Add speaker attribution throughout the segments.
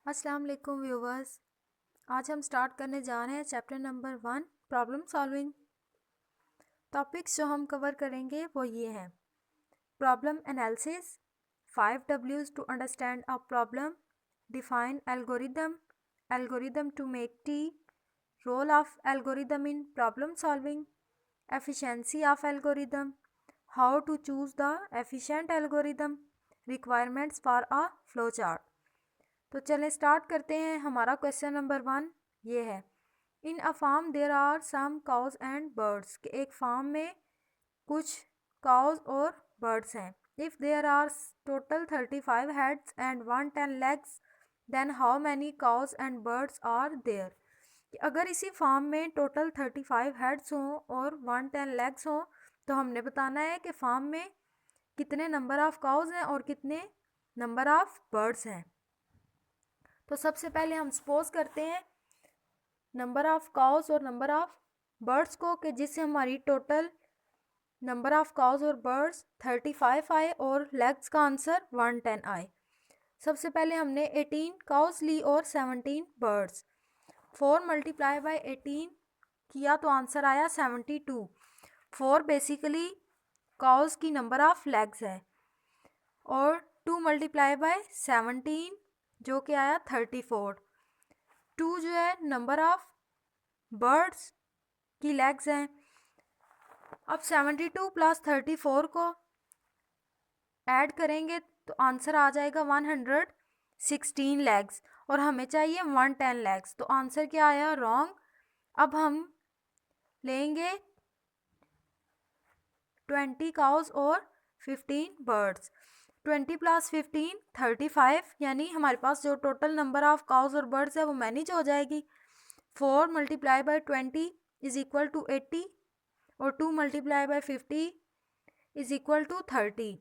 Speaker 1: अस्सलाम वालेकुम व्यूवर्स। आज हम स्टार्ट करने जा रहे हैं chapter number 1 problem solving. Topics जो हम कवर करेंगे वो ये हैं: problem analysis, 5 W's to understand a problem, define algorithm, algorithm to make tea, role of algorithm in problem solving, efficiency of algorithm, how to choose the efficient algorithm, requirements for a flow chart. तो चलें start करते हैं। हमारा question number 1 ये है: in a farm there are some cows and birds. कि एक farm में कुछ काउज और बर्ड्स हैं। If there are total 35 heads and 110 legs then how many cows and birds are there. कि अगर इसी फार्म में टोटल 35 हेड्स हों और 110 लेग्स हों तो हमने बताना है कि फार्म में कितने नंबर ऑफ़ काउज हैं और कितने नंबर ऑफ़ बर्ड्स हैं। तो सबसे पहले हम सपोज करते हैं नंबर ऑफ़ काउज और नंबर ऑफ़ बर्ड्स को, कि जिससे हमारी टोटल नंबर ऑफ़ काउज और बर्ड्स 35 आए और लेग्स का आंसर 110 आए। सबसे पहले हमने 18 काउज ली और 17 बर्ड्स। 4 मल्टीप्लाई बाय 18 किया तो आंसर आया 72। 4 बेसिकली काउज की नंबर ऑफ़ लेग्स है और 2 मल्टीप्लाई बाय 17 जो कि आया 34। 2 जो है नंबर ऑफ बर्ड्स की लेग्स हैं। अब 72 प्लस 34 को ऐड करेंगे तो आंसर आ जाएगा 116 लेग्स और हमें चाहिए 110 लेग्स। तो आंसर क्या आया? रॉन्ग। अब हम लेंगे 20 काउज और 15 बर्ड्स। 20 प्लस 15 35, यानी हमारे पास जो टोटल नंबर ऑफ काउज और बर्ड्स है वो मैनेज हो जाएगी। 4 multiply by 20 is equal to 80 और 2 multiply by 50 is equal to 30।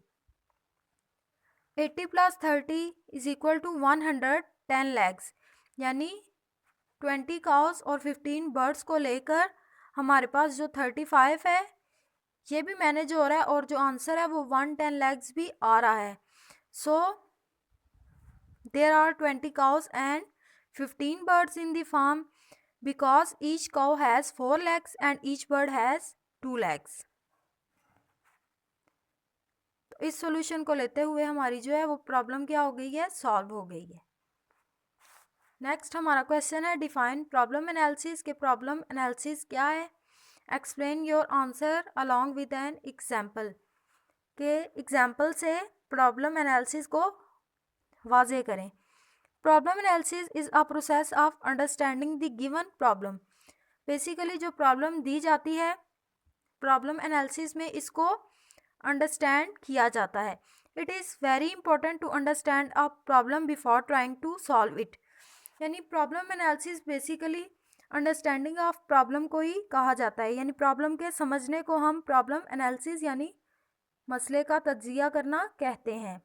Speaker 1: 80 plus 30 is equal to 110 legs, यानी 20 काउस और 15 बर्ड्स को लेकर हमारे पास जो 35 है ये भी मैनेज हो रहा है और जो आंसर है वो 110 लेग्स भी आ रहा है। So there are 20 cows and 15 birds in the farm because each cow has 4 legs and each bird has 2 legs। तो इस सॉल्यूशन को लेते हुए हमारी जो है वो प्रॉब्लम क्या हो गई है? सॉल्व हो गई है। नेक्स्ट हमारा क्वेश्चन है डिफाइन प्रॉब्लम एनालिसिस। के प्रॉब्लम एनालिसिस क्या है? Explain your answer along with an example. के एग्जाम्पल से प्रॉब्लम एनालिसिस को वाज़ेह करें। Problem analysis is a process of understanding the given problem. Basically जो प्रॉब्लम दी जाती है प्रॉब्लम एनालिसिस में इसको अंडरस्टैंड किया जाता है। It is very important to understand a problem before trying to solve it. यानी problem analysis basically understanding of problem को ही कहा जाता है। यानी प्रॉब्लम के समझने को हम प्रॉब्लम एनालिसिस यानी मसले का तज्जिया करना कहते हैं।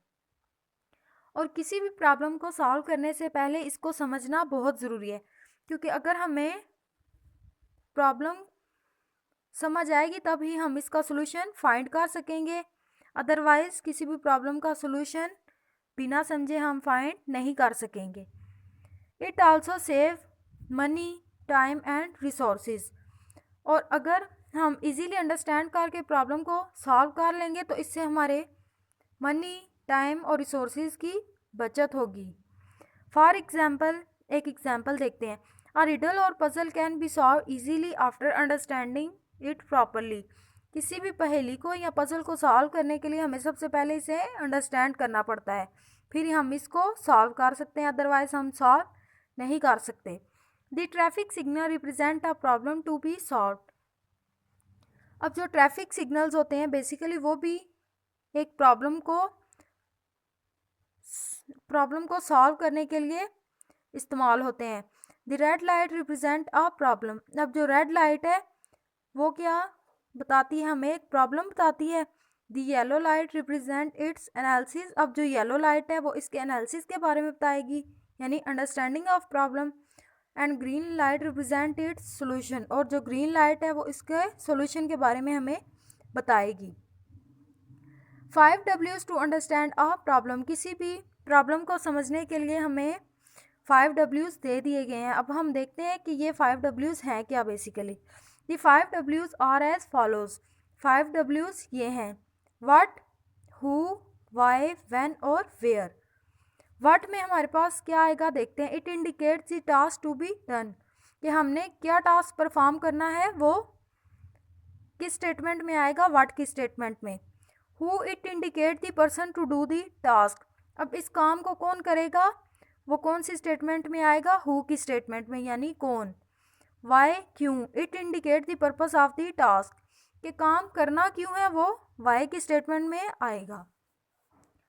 Speaker 1: और किसी भी प्रॉब्लम को सॉल्व करने से पहले इसको समझना बहुत ज़रूरी है, क्योंकि अगर हमें प्रॉब्लम समझ आएगी तभी हम इसका सॉल्यूशन फाइंड कर सकेंगे। अदरवाइज़ किसी भी प्रॉब्लम का सॉल्यूशन बिना समझे हम फाइंड नहीं कर सकेंगे। It also save money, time and resources. और अगर हम इजीली अंडरस्टैंड करके प्रॉब्लम को सॉल्व कर लेंगे तो इससे हमारे मनी, टाइम और रिसोर्सेज की बचत होगी। फॉर एग्जाम्पल एक एग्जाम्पल देखते हैं। अ रिडल और puzzle can be solve easily after understanding it properly. किसी भी पहेली को या पजल को सॉल्व करने के लिए हमें सबसे पहले इसे अंडरस्टैंड करना पड़ता है, फिर हम इसको सॉल्व कर सकते हैं, अदरवाइज हम सॉल्व नहीं कर सकते। The traffic signal represent a problem to be solve. अब जो ट्रैफिक सिग्नल्स होते हैं बेसिकली वो भी एक प्रॉब्लम को सॉल्व करने के लिए इस्तेमाल होते हैं। The red light represent a problem. अब जो रेड लाइट है वो क्या बताती है? हमें एक प्रॉब्लम बताती है। The yellow light represent it's analysis. अब जो येलो लाइट है वो इसके एनालिसिस के बारे में बताएगी, यानी understanding of problem. And green light represent its solution. और जो ग्रीन लाइट है वो इसके सोल्यूशन के बारे में हमें बताएगी। 5 W's to understand a problem. किसी भी प्रॉब्लम को समझने के लिए हमें 5 W's दे दिए गए हैं। अब हम देखते हैं कि ये 5 W's हैं क्या basically. The 5 W's are as follows. 5 W's ये हैं व्हाट, हु, वाई, व्हेन और वेयर। व्हाट में हमारे पास क्या आएगा देखते हैं। It indicates the task to be done, कि हमने क्या टास्क परफॉर्म करना है, वो किस स्टेटमेंट में आएगा, व्हाट की स्टेटमेंट में। Who, it indicate the person to do the task. अब इस काम को कौन करेगा, वो कौन सी स्टेटमेंट में आएगा, हु की स्टेटमेंट में, यानी कौन। वाई, क्यों, it indicate the purpose of the task, कि काम करना क्यों है, वो वाई की स्टेटमेंट में आएगा।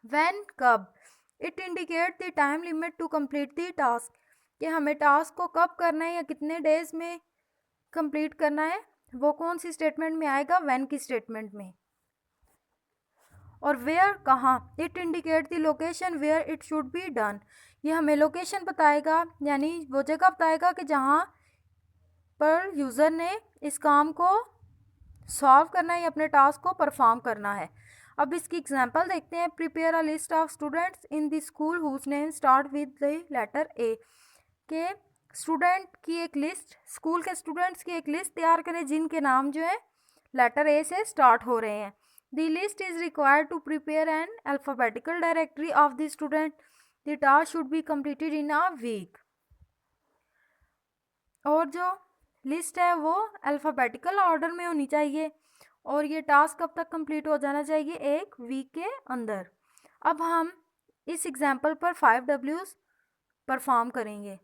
Speaker 1: व्हेन, कब, it indicate the time limit to complete the task, कि हमें टास्क को कब करना है या कितने डेज में कंप्लीट करना है, वो कौन सी स्टेटमेंट में आएगा, व्हेन की स्टेटमेंट में। और वेयर, कहाँ, it indicate the location where it should be done, ये हमें लोकेशन बताएगा, यानी वो जगह बताएगा कि जहाँ पर यूज़र ने इस काम को सॉल्व करना है या अपने टास्क को परफॉर्म करना है। अब इसकी एग्जांपल देखते हैं। Prepare a list of students in the school whose name start with the letter A, के स्टूडेंट की एक लिस्ट, स्कूल के स्टूडेंट्स की एक लिस्ट तैयार करें जिनके नाम जो है लेटर ए से स्टार्ट हो रहे हैं। The list is required to prepare an alphabetical directory of the student. The task should be completed in a week. और जो लिस्ट है वो अल्फ़ाबेटिकल ऑर्डर में होनी चाहिए और ये टास्क कब तक कंप्लीट हो जाना चाहिए, एक वीक के अंदर। अब हम इस एग्जाम्पल पर 5 W's परफॉर्म करेंगे।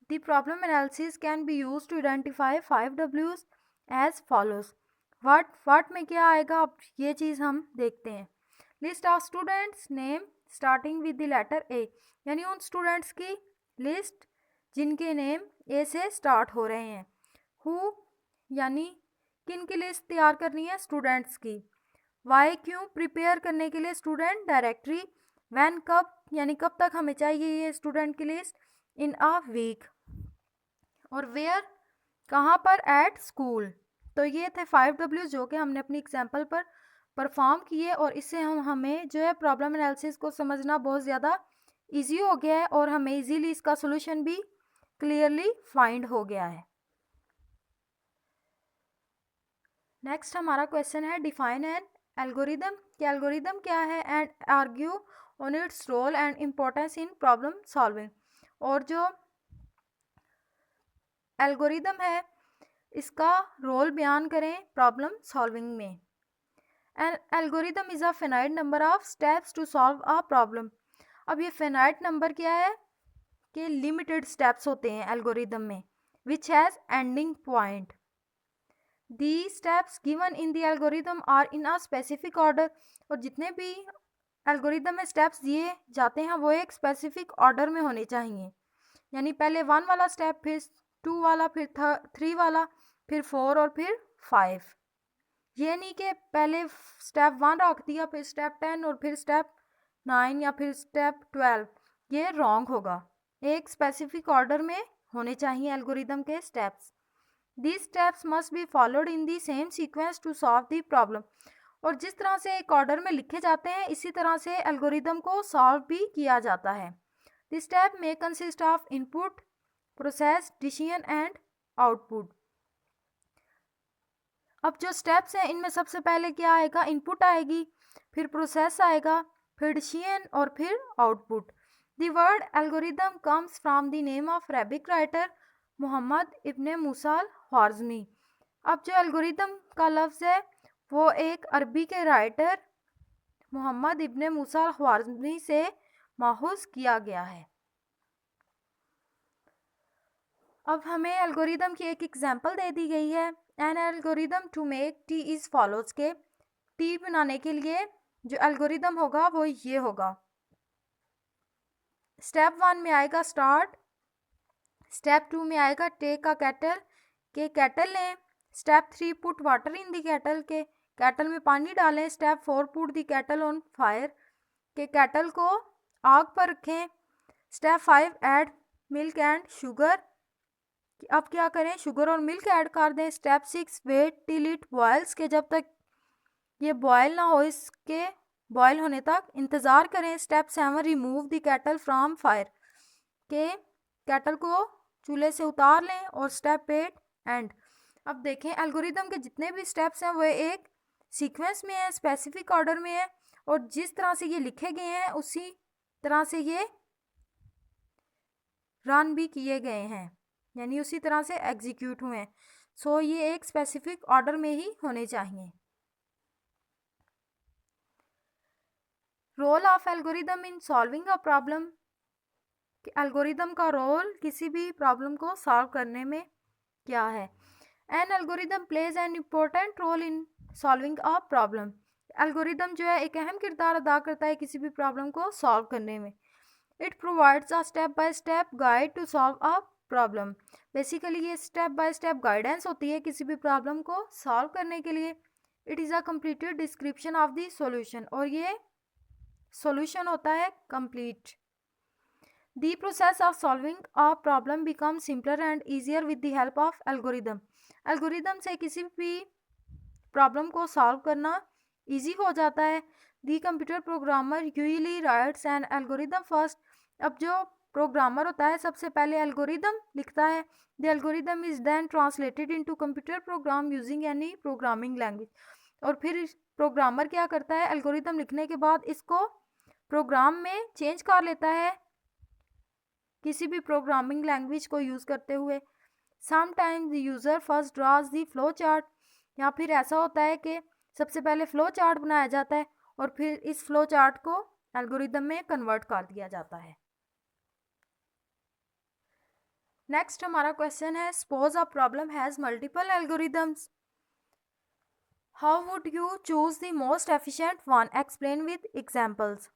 Speaker 1: The problem analysis can be use to identify 5 W's as follows. What में क्या आएगा, अब ये चीज़ हम देखते हैं। List of students name starting with the letter A, यानी उन स्टूडेंट्स की लिस्ट जिनके नेम ए से स्टार्ट हो रहे हैं। हु, यानी किन की लिस्ट तैयार करनी है, स्टूडेंट्स की। वाई, क्यों, प्रिपेयर करने के लिए स्टूडेंट डायरेक्टरी। व्हेन, कब, यानी कब तक हमें चाहिए ये स्टूडेंट की लिस्ट, इन अ वीक। और वेयर, कहाँ पर, एट स्कूल। तो ये थे 5 W's जो कि हमने अपनी एग्जाम्पल पर परफॉर्म किए और इससे हमें जो है प्रॉब्लम एनालिसिस को समझना बहुत ज़्यादा ईजी हो गया है और हमें इजीली इसका सोल्यूशन भी क्लियरली फाइंड हो गया है। नेक्स्ट हमारा क्वेश्चन है डिफाइन एन एल्गोरिदम, कि एल्गोरिदम क्या है, and argue on its role and importance in problem solving. और जो एल्गोरिदम है इसका रोल बयान करें प्रॉब्लम सॉल्विंग में। An algorithm is a finite number of steps to solve a problem. अब ये फिनाइट नंबर क्या है, कि लिमिटेड स्टेप्स होते हैं एल्गोरिदम में, which has ending point. The steps given in the algorithm are in a specific order, और जितने भी एल्गोरिदम में स्टेप्स दिए जाते हैं वो एक स्पेसिफिक ऑर्डर में होने चाहिए, यानी पहले 1 वाला स्टेप, फिर 2 वाला, फिर 3 वाला, फिर 4 और फिर 5। ये नहीं कि पहले स्टेप 1 रख दिया, फिर स्टेप 10 और फिर स्टेप 9 या फिर स्टेप 12, ये रॉन्ग होगा। एक स्पेसिफिक ऑर्डर में होने चाहिए एल्गोरिदम के steps. These steps must be followed in the same sequence to solve the problem। और जिस तरह से एक ऑर्डर में लिखे जाते हैं इसी तरह से एल्गोरिदम को सॉल्व भी किया जाता है। The step may consist of input, process, decision and output। अब जो स्टेप्स हैं इनमें सबसे पहले क्या आएगा, इनपुट आएगी, फिर प्रोसेस आएगा, फिर डिसीजन और फिर output. The word algorithm comes from the name of Arabic writer Muhammad ibn Musa Khwarizmi. अब जो एल्गोरिदम का लफ्ज़ है वो एक अरबी के राइटर मोहम्मद इब्ने मूसा ख्वारिज़मी से माहूज़ किया गया है। अब हमें एल्गोरिदम की एक एग्जांपल दे दी गई है। An algorithm to make tea is follows, के टी बनाने के लिए जो एल्गोरिदम होगा वो ये होगा। स्टेप 1 में आएगा स्टार्ट, स्टेप 2 में आएगा टेक अ कैटल, के कैटल लें। Step 3 put water in the kettle, के कैटल में पानी डालें। Step 4 put the kettle on fire, के कैटल को आग पर रखें। Step 5 add milk and sugar, अब क्या करें, शुगर और मिल्क ऐड कर दें। Step 6 wait till it boils, के जब तक ये बॉयल ना हो इसके बॉयल होने तक इंतज़ार करें। Step 7 remove the kettle from fire, के केटल को चूल्हे से उतार लें। और स्टेप 8 एंड। अब देखें एल्गोरिदम के जितने भी स्टेप्स हैं वो एक सीक्वेंस में है, स्पेसिफिक ऑर्डर में है, और जिस तरह से ये लिखे गए हैं उसी तरह से ये रन भी किए गए हैं, यानी उसी तरह से एग्जीक्यूट हुए हैं। सो ये एक स्पेसिफिक ऑर्डर में ही होने चाहिए। Role of algorithm in solving a problem, कि एल्गोरिदम का रोल किसी भी प्रॉब्लम को सॉल्व करने में क्या है। An algorithm plays an important role in solving a problem, algorithm जो है एक अहम किरदार अदा करता है किसी भी प्रॉब्लम को सॉल्व करने में। It provides a step by step guide to solve a problem, basically ये स्टेप बाय स्टेप गाइडेंस होती है किसी भी प्रॉब्लम को सॉल्व करने के लिए। It is a completed description of the solution, और ये सॉल्यूशन होता है complete. The process of solving a problem becomes simpler and easier with the help of algorithm. Algorithm से किसी भी प्रॉब्लम को सॉल्व करना इजी हो जाता है। The computer programmer usually writes an algorithm first. अब जो प्रोग्रामर होता है सबसे पहले एल्गोरिदम लिखता है। The algorithm is then translated into computer program using any programming language. और फिर प्रोग्रामर क्या करता है, एल्गोरिदम लिखने के बाद इसको प्रोग्राम में चेंज कर लेता है किसी भी प्रोग्रामिंग लैंग्वेज को यूज़ करते हुए। Sometimes the user first drawers the flow chart, या फिर ऐसा होता है कि सबसे पहले फ्लो चार्ट बनाया जाता है और फिर इस फ्लो चार्ट को एल्गोरिदम में कन्वर्ट कर दिया जाता है। नेक्स्ट हमारा क्वेश्चन है, suppose a problem has multiple algorithms, how would you choose the most efficient one, explain with examples.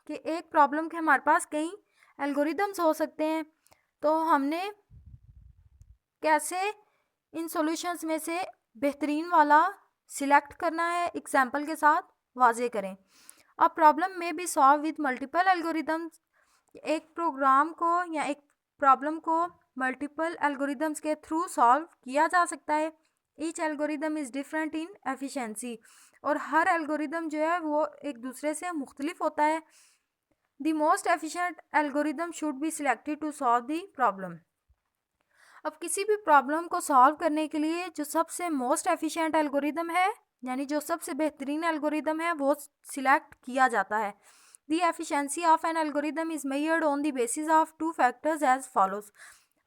Speaker 1: कि एक प्रॉब्लम के हमारे पास कई एल्गोरिदम्स हो सकते हैं, तो हमने कैसे इन सॉल्यूशंस में से बेहतरीन वाला सिलेक्ट करना है, एग्जांपल के साथ वाजे करें। अब प्रॉब्लम में भी सॉल्व विद मल्टीपल एल्गोरिदम्स, एक प्रोग्राम को या एक प्रॉब्लम को मल्टीपल एल्गोरिदम्स के थ्रू सॉल्व किया जा सकता है। Each algorithm is different in efficiency, और हर एल्गोरिदम जो है वो एक दूसरे से मुख्तलिफ होता है। The most efficient algorithm should be selected to solve the problem. अब किसी भी प्रॉब्लम को सॉल्व करने के लिए जो सबसे मोस्ट एफिशिएंट एल्गोरिदम है, यानी जो सबसे बेहतरीन एल्गोरिदम है, वो सिलेक्ट किया जाता है। The efficiency of an algorithm is measured on the basis of two factors as follows.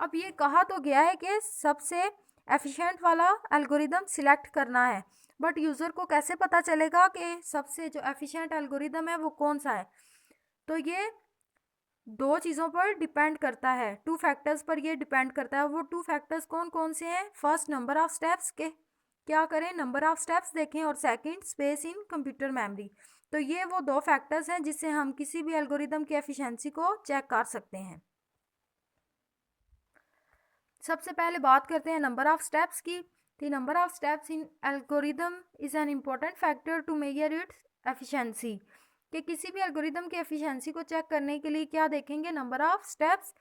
Speaker 1: अब ये कहा तो गया है कि सबसे एफिशिएंट वाला एल्गोरिदम सिलेक्ट करना है, बट यूज़र को कैसे पता चलेगा कि सबसे जो एफिशिएंट एल्गोरिदम है वो कौन सा है। तो ये दो चीज़ों पर डिपेंड करता है, टू फैक्टर्स पर ये डिपेंड करता है। वो टू फैक्टर्स कौन कौन से हैं, फर्स्ट नंबर ऑफ स्टेप्स के क्या करें, नंबर ऑफ स्टेप्स देखें, और second space in computer memory. तो ये वो दो फैक्टर्स हैं जिससे हम किसी भी एल्गोरिदम की एफिशिएंसी को चेक कर सकते हैं। सबसे पहले बात करते हैं नंबर ऑफ स्टेप्स की। The number of steps in algorithm is an important factor to measure its efficiency, कि किसी भी एल्गोरिदम की एफिशिएंसी को चेक करने के लिए क्या देखेंगे, number of steps.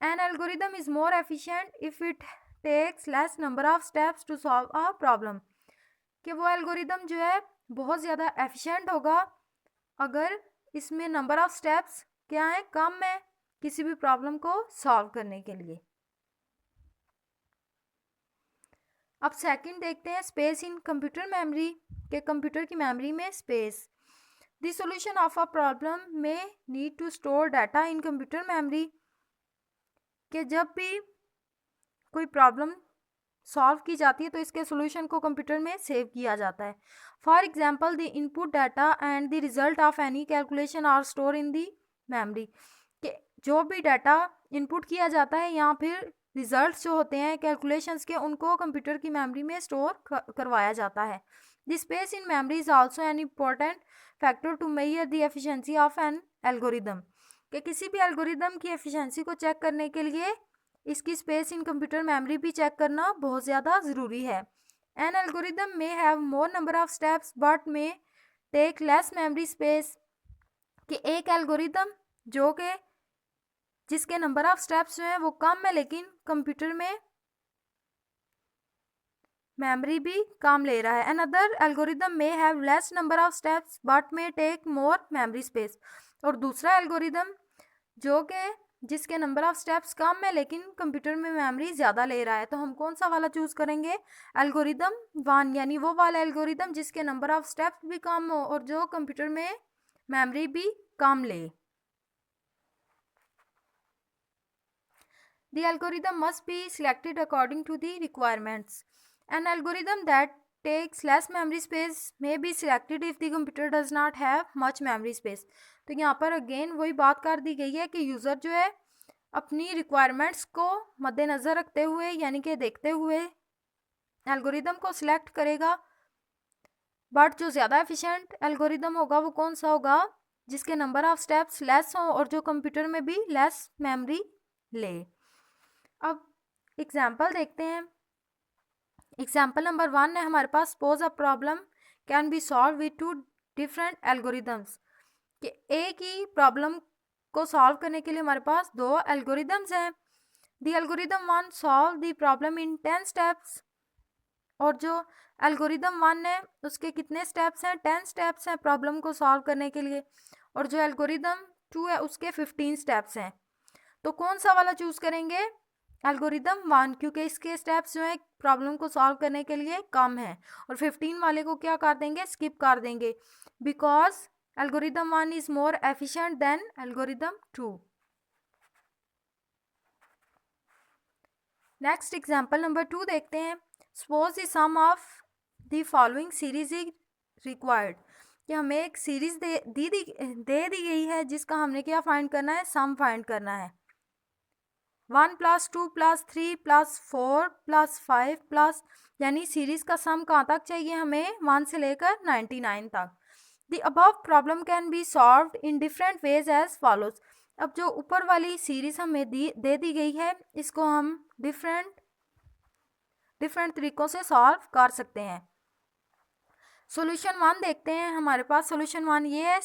Speaker 1: An algorithm is more efficient if it takes less number of steps to solve a problem, कि वो एल्गोरिदम जो है बहुत ज़्यादा एफिशिएंट होगा अगर इसमें नंबर ऑफ स्टेप्स क्या है, कम है किसी भी प्रॉब्लम को सॉल्व करने के लिए। अब सेकंड देखते हैं, स्पेस इन कंप्यूटर मेमोरी, के कंप्यूटर की मेमोरी में space. The solution of a problem may need to store data in computer memory, कि जब भी कोई प्रॉब्लम सॉल्व की जाती है तो इसके सॉल्यूशन को कंप्यूटर में सेव किया जाता है। For example the input data and the result of any calculation are store in the memory, कि जो भी डाटा इनपुट किया जाता है या फिर रिजल्ट्स जो होते हैं कैलकुलेशंस के, उनको कंप्यूटर की मेमोरी में स्टोर करवाया जाता है। The space in memory is also an important factor to measure the efficiency of an algorithm, कि किसी भी एल्गोरिदम की एफिशिएंसी को चेक करने के लिए इसकी स्पेस इन कंप्यूटर मेमोरी भी चेक करना बहुत ज़्यादा ज़रूरी है। एन एल्गोरिदम में have more number of steps but में टेक लेस मेमोरी स्पेस, कि एक एल्गोरिदम जो कि जिसके नंबर ऑफ स्टेप्स जो हैं वो कम है लेकिन कंप्यूटर में मेमोरी भी कम ले रहा है। अनदर एल्गोरिदम में have less number of steps but में टेक मोर मेमोरी स्पेस। और दूसरा एल्गोरिदम जो कि जिसके नंबर ऑफ स्टेप्स कम है लेकिन कंप्यूटर में मेमोरी ज़्यादा ले रहा है, तो हम कौन सा वाला चूज़ करेंगे? एल्गोरिदम 1, यानी वो वाला एल्गोरिदम जिसके नंबर ऑफ स्टेप्स भी कम हो और जो कंप्यूटर में मेमोरी भी कम ले। The algorithm must be selected according to the requirements. An algorithm that takes less memory space may be selected if the computer does not have much memory space. तो यहाँ पर अगेन वही बात कर दी गई है कि यूज़र जो है अपनी रिक्वायरमेंट्स को मद्देनज़र रखते हुए यानी कि देखते हुए एल्गोरिदम को सिलेक्ट करेगा। बट जो ज़्यादा एफिशिएंट एल्गोरिदम होगा वो कौन सा होगा? जिसके नंबर ऑफ स्टेप्स लेस हो और जो कंप्यूटर में भी लेस मेमोरी ले। अब एग्जाम्पल देखते हैं। एग्जाम्पल नंबर 1 है हमारे पास, suppose a problem can be solve with 2 different algorithms. कि एक ही प्रॉब्लम को सॉल्व करने के लिए हमारे पास 2 एल्गोरिदम्स हैं। The algorithm 1 solve the problem in 10 steps. और जो एल्गोरिदम 1 है उसके कितने स्टेप्स हैं? 10 स्टेप्स हैं प्रॉब्लम को सॉल्व करने के लिए। और जो एल्गोरिदम 2 है उसके 15 स्टेप्स हैं। तो कौन सा वाला चूज़ करेंगे? एल्गोरिदम 1, क्योंकि इसके स्टेप्स जो है प्रॉब्लम को सॉल्व करने के लिए कम है। और 15 वाले को क्या कर देंगे? स्किप कर देंगे, because algorithm 1 is more efficient than algorithm 2। Next example number 2 देखते हैं। Suppose the sum of the following series is required. कि हमें एक सीरीज दे दी गई है जिसका हमने क्या फाइंड करना है? सम फाइंड करना है। 1 + 2 + 3 + 4 + 5 प्लस, यानी सीरीज का सम कहाँ तक चाहिए हमें? 1 से लेकर 99 तक। The above problem can be solved in different ways as follows. अब जो ऊपर वाली सीरीज हमें दे दी गई है इसको हम डिफरेंट तरीकों से सॉल्व कर सकते हैं। सॉल्यूशन 1 देखते हैं। हमारे पास सॉल्यूशन 1 ये है,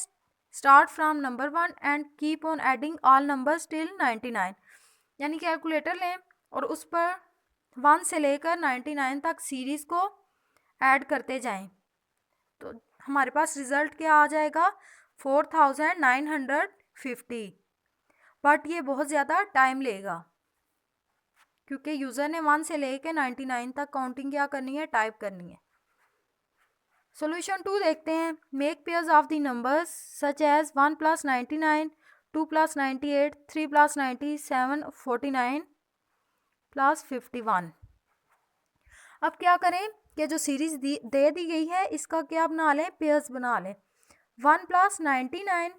Speaker 1: start from number 1 and keep on adding all numbers till 99। यानी कैलकुलेटर लें और उस पर 1 से लेकर 99 तक सीरीज़ को ऐड करते जाएं। तो हमारे पास रिज़ल्ट क्या आ जाएगा? 4950। बट ये बहुत ज़्यादा टाइम लेगा क्योंकि यूज़र ने 1 से लेकर 99 तक काउंटिंग क्या करनी है? टाइप करनी है। सॉल्यूशन 2 देखते हैं। Make pairs of the numbers such as 1 + 99, 2 + 98, 3 + 97, 49 + 51। अब क्या करें कि जो सीरीज़ दे दी गई है इसका क्या बना लें? पेयर्स बना लें। 1 + 99,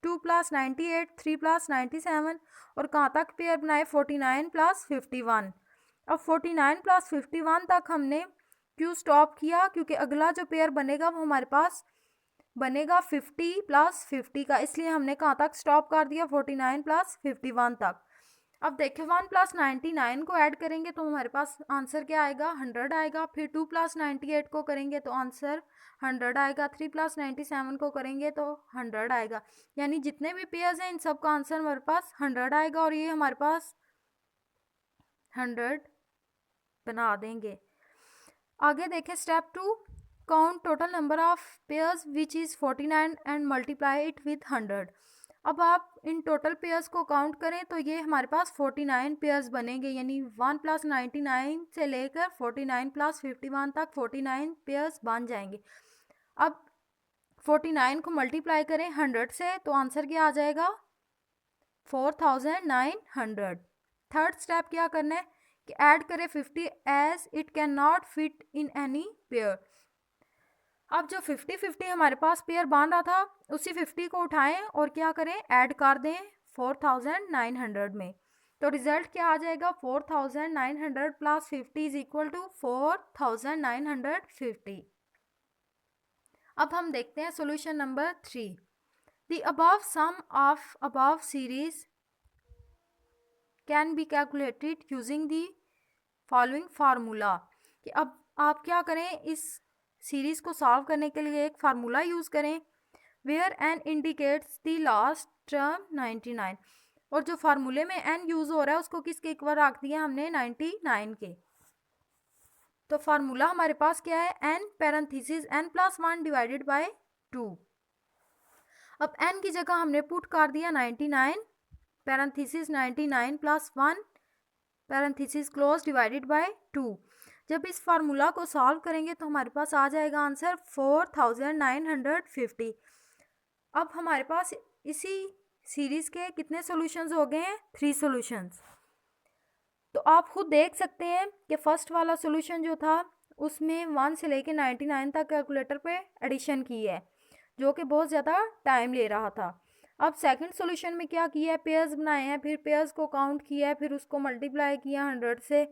Speaker 1: 2 + 98, 3 + 97 और कहाँ तक पेयर बनाए? 49 + 51। अब 49 + 51 तक हमने क्यों स्टॉप किया? क्योंकि अगला जो पेयर बनेगा वो हमारे पास बनेगा 50 + 50 का, इसलिए हमने कहाँ तक स्टॉप कर दिया? 49 + 51 तक। अब देखिए 1 + 99 को ऐड करेंगे तो हमारे पास आंसर क्या आएगा? 100 आएगा। फिर 2 + 98 को करेंगे तो आंसर 100 आएगा। 3 + 97 को करेंगे तो 100 आएगा। यानी जितने भी पेयर्स हैं इन सब का आंसर हमारे पास 100 आएगा और ये हमारे पास 100 बना देंगे। आगे देखें step 2, count total number of pairs which is 49 and multiply it with 100। अब आप इन टोटल पेयर्स को काउंट करें तो ये हमारे पास 49 पेयर्स बनेंगे, यानी 1 + 99 से लेकर 49 + 51 तक 49 पेयर्स बन जाएंगे। अब 49 को मल्टीप्लाई करें 100 से तो आंसर क्या आ जाएगा? 4900। थर्ड स्टेप क्या करना है कि ऐड करें 50 as it can not fit in any pair. अब जो 50-50 हमारे पास पेयर बन रहा था उसी 50 को उठाएं और क्या करें? ऐड कर दें 4900 में। तो रिजल्ट क्या आ जाएगा? 4900 + 50 = 4950। अब हम देखते हैं solution number 3। The above sum of above series can be calculated using the following formula. कि अब आप क्या करें? इस सीरीज़ को सॉल्व करने के लिए एक फार्मूला यूज़ करें, where N indicates the last term 99। और जो फार्मूले में एन यूज़ हो रहा है उसको किसके इक्वल रख दिया हमने? 99 के। तो फार्मूला हमारे पास क्या है, n parenthesis n+1 divided by 2। अब n की जगह हमने पुट कर दिया 99 parenthesis 99 + 1 parenthesis close divided by 2। जब इस फार्मूला को सॉल्व करेंगे तो हमारे पास आ जाएगा आंसर 4950। अब हमारे पास इसी सीरीज के कितने सॉल्यूशंस हो गए हैं, 3 सॉल्यूशंस। तो आप खुद देख सकते हैं कि फर्स्ट वाला सॉल्यूशन जो था उसमें 1 से लेके 99 तक कैलकुलेटर पे एडिशन की है, जो कि बहुत ज़्यादा टाइम ले रहा था। अब सेकंड सॉल्यूशन में क्या किया है, पेयर्स बनाए हैं, फिर पेयर्स को काउंट किया है, फिर उसको मल्टीप्लाई किया 100 से,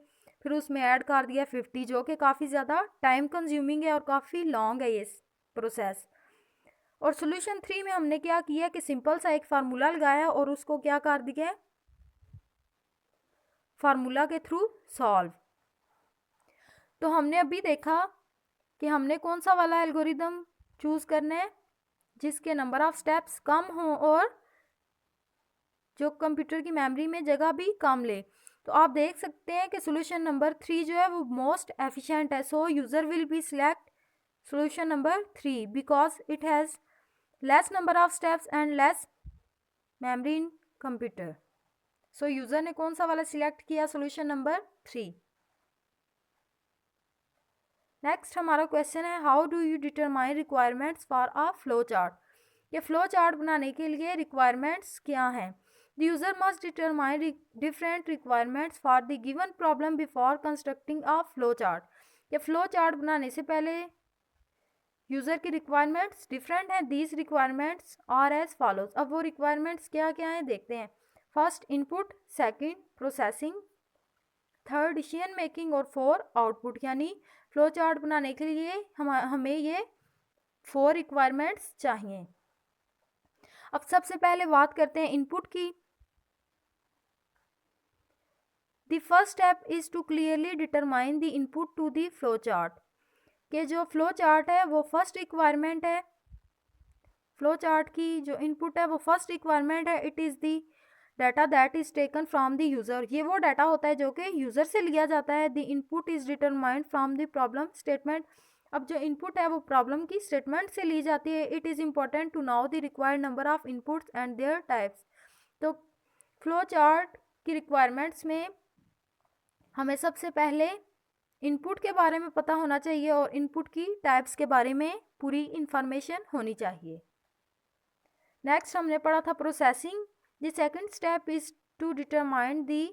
Speaker 1: फिर उसमें ऐड कर दिया 50, जो कि काफ़ी ज़्यादा टाइम कंज्यूमिंग है और काफ़ी लॉन्ग है ये प्रोसेस। और सॉल्यूशन 3 में हमने क्या किया कि सिंपल सा एक फार्मूला लगाया और उसको क्या कर दिया, फार्मूला के थ्रू सॉल्व। तो हमने अभी देखा कि हमने कौन सा वाला एल्गोरिदम चूज़ करना है जिसके नंबर ऑफ स्टेप्स कम हो और जो कंप्यूटर की मेमोरी में जगह भी कम ले। तो आप देख सकते हैं कि सॉल्यूशन नंबर 3 जो है वो मोस्ट एफिशिएंट है। सो user will be select solution number 3 because it has less number of steps and less memory in computer. So user ने कौन सा वाला सिलेक्ट किया, सॉल्यूशन नंबर 3। नेक्स्ट हमारा क्वेश्चन है, how do you determine requirements for a flow chart. ये flow chart बनाने के लिए रिक्वायरमेंट्स क्या हैं। The user must determine different requirements for the given problem before constructing a flow chart. ये flow chart बनाने से पहले यूज़र की रिक्वायरमेंट्स डिफरेंट हैं। These requirements are as follows. अब वो रिक्वायरमेंट्स क्या क्या हैं देखते हैं। First input, second processing, third decision making और 4 आउटपुट। यानी फ्लो चार्ट बनाने के लिए हमें ये 4 रिक्वायरमेंट्स चाहिए। अब सबसे पहले बात करते हैं इनपुट की। The first step is to clearly determine the input to the flow chart. के जो फ्लो चार्ट है वो फर्स्ट रिक्वायरमेंट है। फ्लो चार्ट की जो इनपुट है वो फर्स्ट रिक्वायरमेंट है। It is the data that is taken from the user. ये वो डाटा होता है जो कि यूज़र से लिया जाता है। The input is determined from the problem statement. अब जो इनपुट है वो प्रॉब्लम की स्टेटमेंट से ली जाती है। It is important to know the required number of inputs and their types. तो फ्लो चार्ट की रिक्वायरमेंट्स में हमें सबसे पहले इनपुट के बारे में पता होना चाहिए और इनपुट की टाइप्स के बारे में पूरी इंफॉर्मेशन होनी चाहिए। नेक्स्ट हमने पढ़ा था processing. The second step is to determine the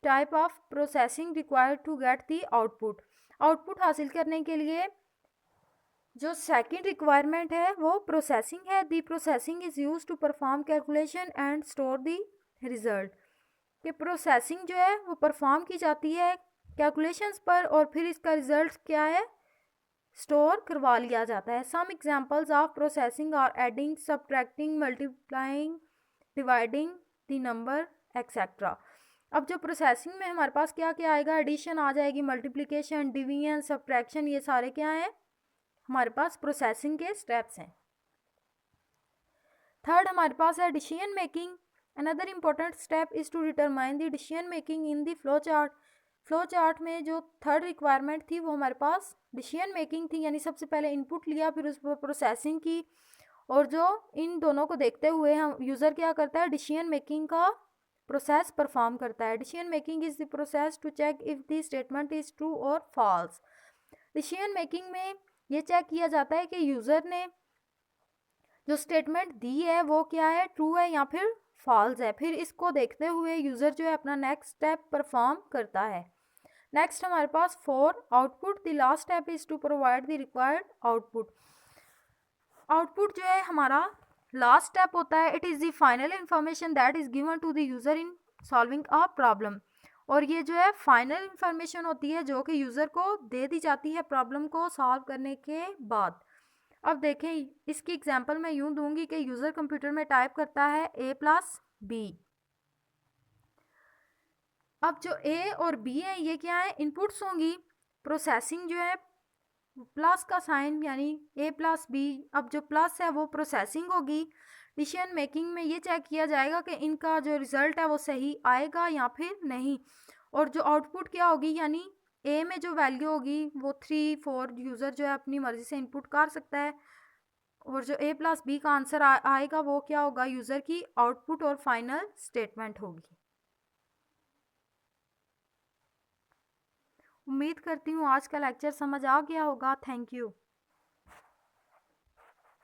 Speaker 1: type of processing required to get the output. Output हासिल करने के लिए जो सेकंड रिक्वायरमेंट है वो प्रोसेसिंग है। The processing is used to perform calculation and store the result. कि processing जो है वो परफॉर्म की जाती है कैलकुलेशंस पर और फिर इसका रिजल्ट क्या है, स्टोर करवा लिया जाता है। Some examples of processing are adding, subtracting, multiplying, dividing the number etcetera. अब जो प्रोसेसिंग में हमारे पास क्या क्या आएगा, एडिशन आ जाएगी, मल्टीप्लिकेशन, डिवीजन, सब्ट्रैक्शन, ये सारे क्या हैं हमारे पास प्रोसेसिंग के स्टेप्स हैं। थर्ड हमारे पास है decision making. Another important step is to determine the decision making in the flow chart. Flow chart में जो थर्ड रिक्वायरमेंट थी वो हमारे पास डिसीजन मेकिंग थी। यानी सबसे पहले इनपुट लिया, फिर उस पर प्रोसेसिंग की, और जो इन दोनों को देखते हुए हम यूज़र क्या करता है, डिसीजन मेकिंग का प्रोसेस परफॉर्म करता है। Decision making is the process to check if the statement is true और फॉल्स। डिसीजन मेकिंग में ये चेक किया जाता है कि यूज़र ने जो स्टेटमेंट दी है वो क्या है, ट्रू है या फिर फॉल्स है। फिर इसको देखते हुए यूज़र जो है अपना नेक्स्ट स्टेप परफॉर्म करता है। नेक्स्ट हमारे पास 4 output. The last step is to provide the required output. Output जो है हमारा लास्ट स्टेप होता है। It is the final information that is given to the user in solving a problem. और ये जो है फाइनल इंफॉर्मेशन होती है जो कि यूज़र को दे दी जाती है प्रॉब्लम को सॉल्व करने के बाद। अब देखें इसकी एग्जांपल मैं यूँ दूंगी कि यूज़र कंप्यूटर में टाइप करता है a+b। अब जो a और b है ये क्या है, इनपुट्स होंगी। प्रोसेसिंग जो है प्लस का साइन यानी a+b। अब जो प्लस है वो प्रोसेसिंग होगी। डिसीजन मेकिंग में ये चेक किया जाएगा कि इनका जो रिज़ल्ट है वो सही आएगा या फिर नहीं। और जो आउटपुट क्या होगी, यानी ए में जो वैल्यू होगी वो 3, 4 यूज़र जो है अपनी मर्ज़ी से इनपुट कर सकता है, और जो ए प्लस बी का आंसर आएगा वो क्या होगा, यूज़र की आउटपुट और फाइनल स्टेटमेंट होगी। उम्मीद करती हूँ आज का लेक्चर समझ आ गया होगा। Thank you.